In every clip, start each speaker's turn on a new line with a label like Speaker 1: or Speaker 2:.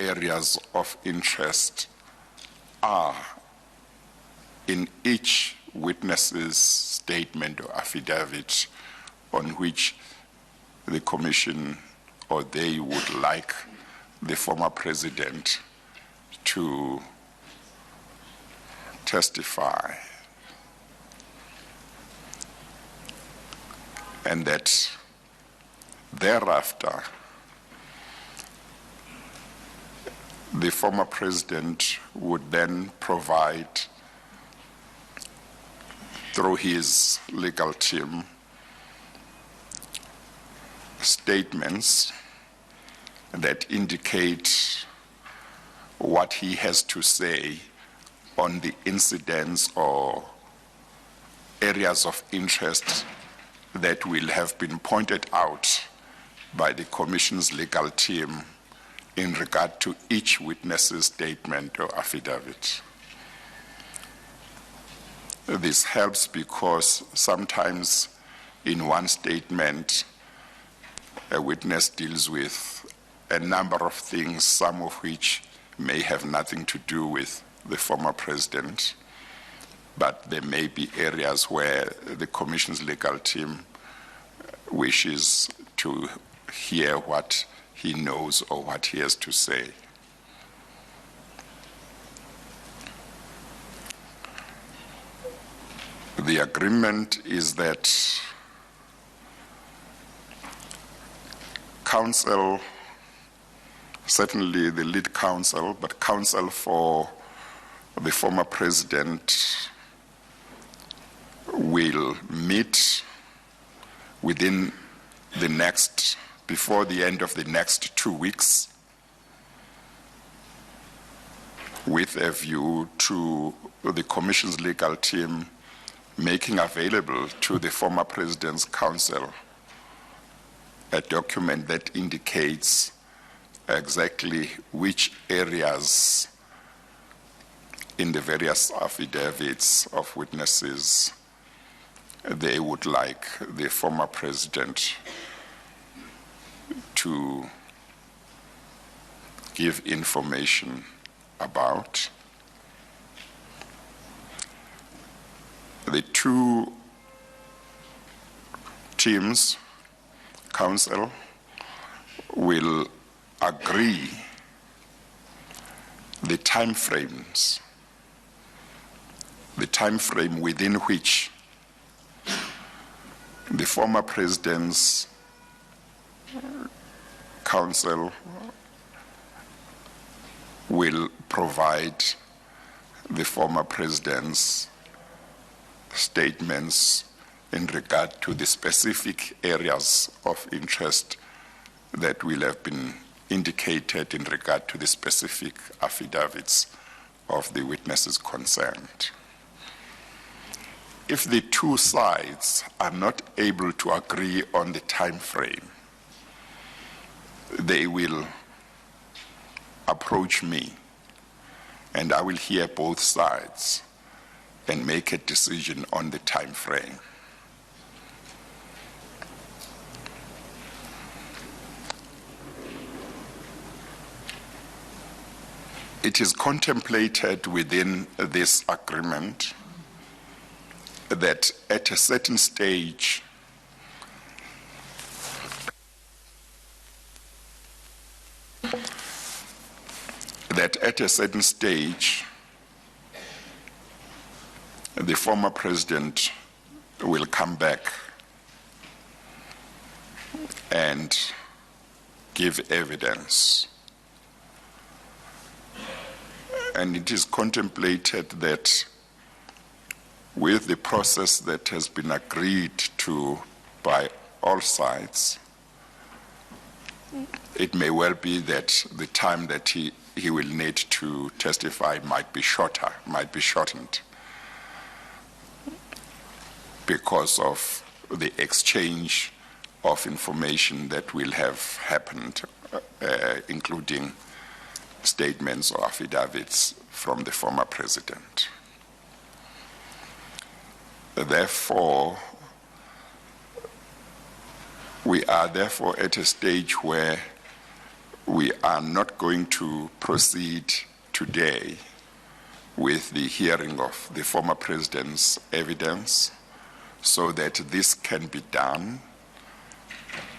Speaker 1: areas of interest are in each witness's statement or affidavit on which the Commission or they would like the former president to testify, and that thereafter the former president would then provide, through his legal team, statements that indicate what he has to say on the incidents or areas of interest that will have been pointed out by the Commission's legal team in regard to each witness's statement or affidavit. This helps because sometimes in one statement, a witness deals with a number of things, some of which may have nothing to do with the former president, but there may be areas where the Commission's legal team wishes to hear what he knows or what he has to say. The agreement is that counsel, certainly the lead counsel, but counsel for the former president will meet within the next, before the end of the next 2 weeks, with a view to the Commission's legal team making available to the former president's counsel a document that indicates exactly which areas in the various affidavits of witnesses they would like the former president to give information about. The two teams, counsel, will agree the time frame within which the former president's counsel will provide the former president's statements in regard to the specific areas of interest that will have been indicated in regard to the specific affidavits of the witnesses concerned. If the two sides are not able to agree on the time frame, they will approach me and I will hear both sides and make a decision on the time frame. It is contemplated within this agreement that at a certain stage, the former president will come back and give evidence. And it is contemplated that with the process that has been agreed to by all sides, it may well be that the time that he will need to testify might be shortened because of the exchange of information that will have happened, including statements or affidavits from the former president. Therefore, we are at a stage where we are not going to proceed today with the hearing of the former president's evidence so that this can be done,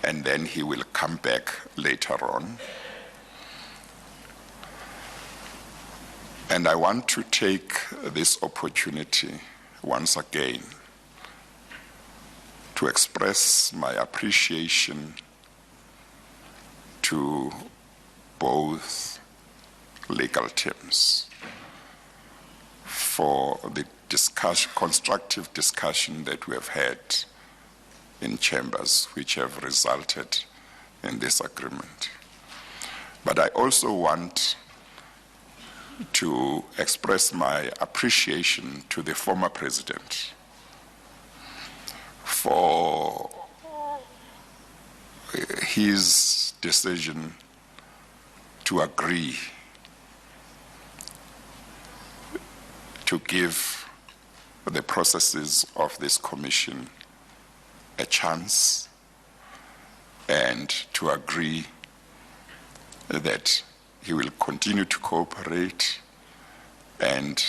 Speaker 1: and then he will come back later on. And I want to take this opportunity once again to express my appreciation to both legal teams for the constructive discussion that we have had in chambers, which have resulted in this agreement. But I also want to express my appreciation to the former president for his decision to agree to give the processes of this commission a chance, and to agree that he will continue to cooperate and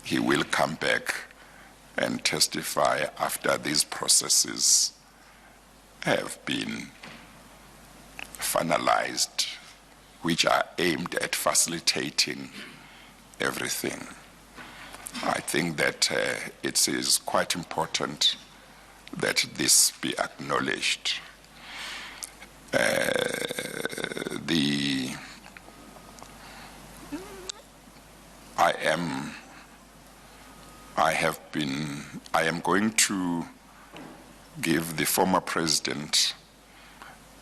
Speaker 1: he will come back and testify after these processes have been finalized, which are aimed at facilitating everything. I think that it is quite important that this be acknowledged. I am going to give the former president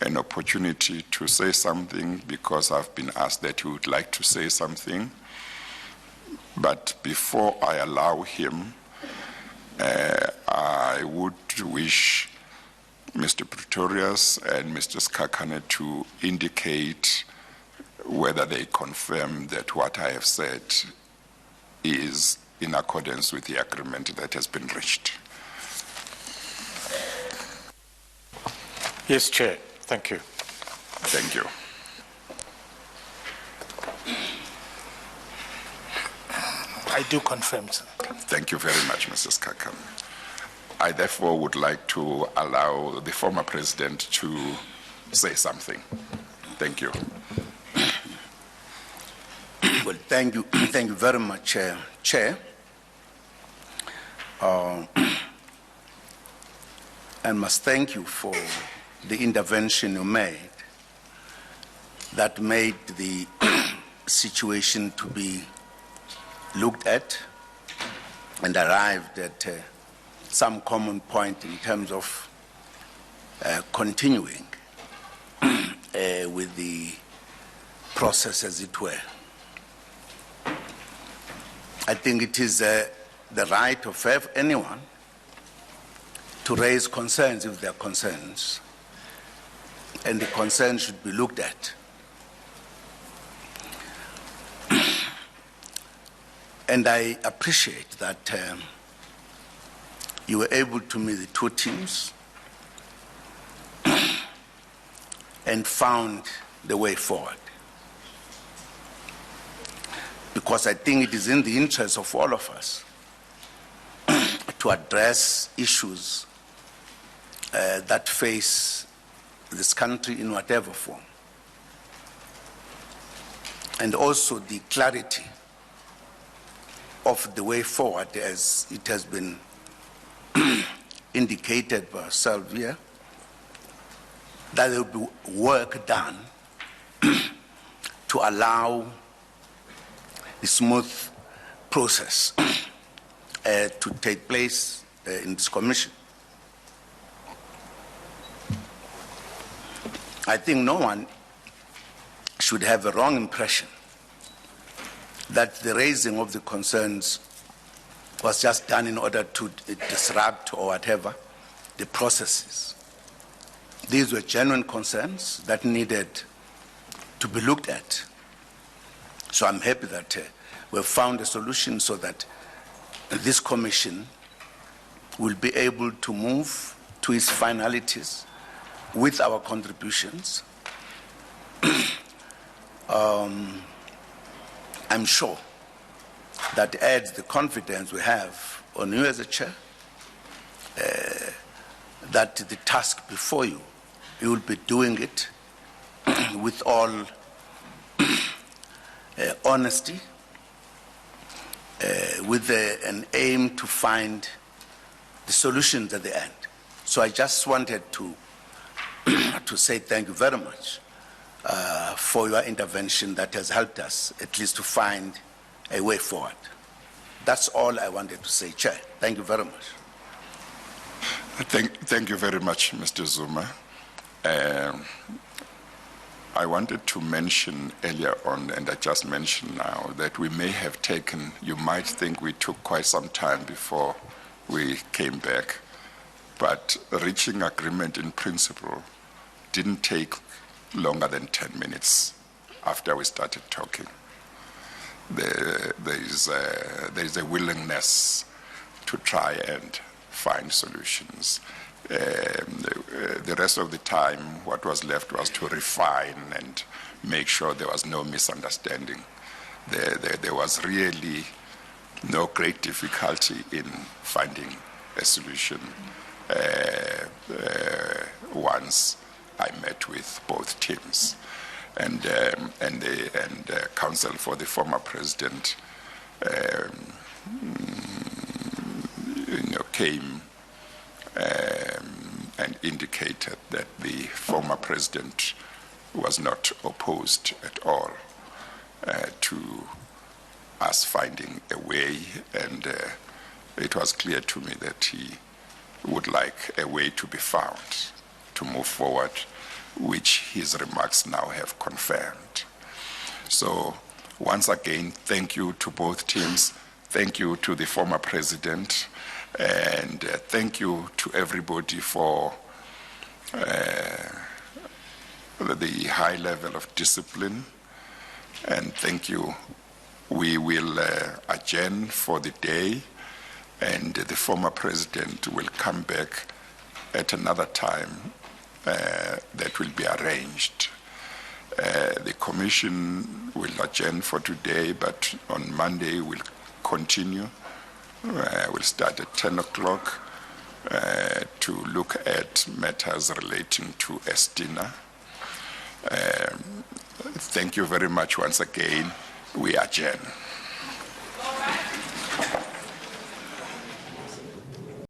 Speaker 1: an opportunity to say something, because I've been asked that he would like to say something. But before I allow him, I would wish Mr. Pretorius and Mr. Skakane to indicate whether they confirm that what I have said is in accordance with the agreement that has been reached.
Speaker 2: Yes, Chair. Thank you.
Speaker 1: Thank you.
Speaker 3: I do confirm, sir.
Speaker 1: Thank you very much, Mrs. Skakane. I therefore would like to allow the former president to say something. Thank you.
Speaker 4: Well, thank you very much, Chair. I must thank you for the intervention you made that made the situation to be looked at and arrived at some common point in terms of continuing with the process, as it were. I think it is the right of anyone to raise concerns if there are concerns, and the concerns should be looked at. And I appreciate that you were able to meet the two teams and found the way forward. Because I think it is in the interest of all of us to address issues that face this country in whatever form. And also the clarity of the way forward, as it has been indicated by ourselves here, that there will be work done to allow the smooth process to take place in this commission. I think no one should have a wrong impression that the raising of the concerns was just done in order to disrupt or whatever the processes. These were genuine concerns that needed to be looked at. So I'm happy that we've found a solution so that this commission will be able to move to its finalities with our contributions I'm sure that adds the confidence we have on you as a chair, that the task before you, you will be doing it with all honesty, with an aim to find the solutions at the end. So I just wanted to say thank you very much for your intervention that has helped us at least to find a way forward. That's all I wanted to say, Chair. Thank you very much.
Speaker 1: Thank you very much, Mr. Zuma. I wanted to mention earlier on, and I just mentioned now, that we may have taken, you might think we took quite some time before we came back, but reaching agreement in principle didn't take longer than 10 minutes after we started talking. There is a willingness to try and find solutions. The rest of the time, what was left was to refine and make sure there was no misunderstanding. There was really no great difficulty in finding a solution once I met with both teams. And counsel for the former president came and indicated that the former president was not opposed at all to us finding a way, and it was clear to me that he would like a way to be found to move forward, which his remarks now have confirmed. So once again, thank you to both teams. Thank you to the former president, and thank you to everybody for the high level of discipline. And thank you. We will adjourn for the day, and the former president will come back at another time that will be arranged. The commission will adjourn for today, but on Monday we'll continue. We'll start at 10 o'clock to look at matters relating to Estina. Thank you very much once again. We adjourn.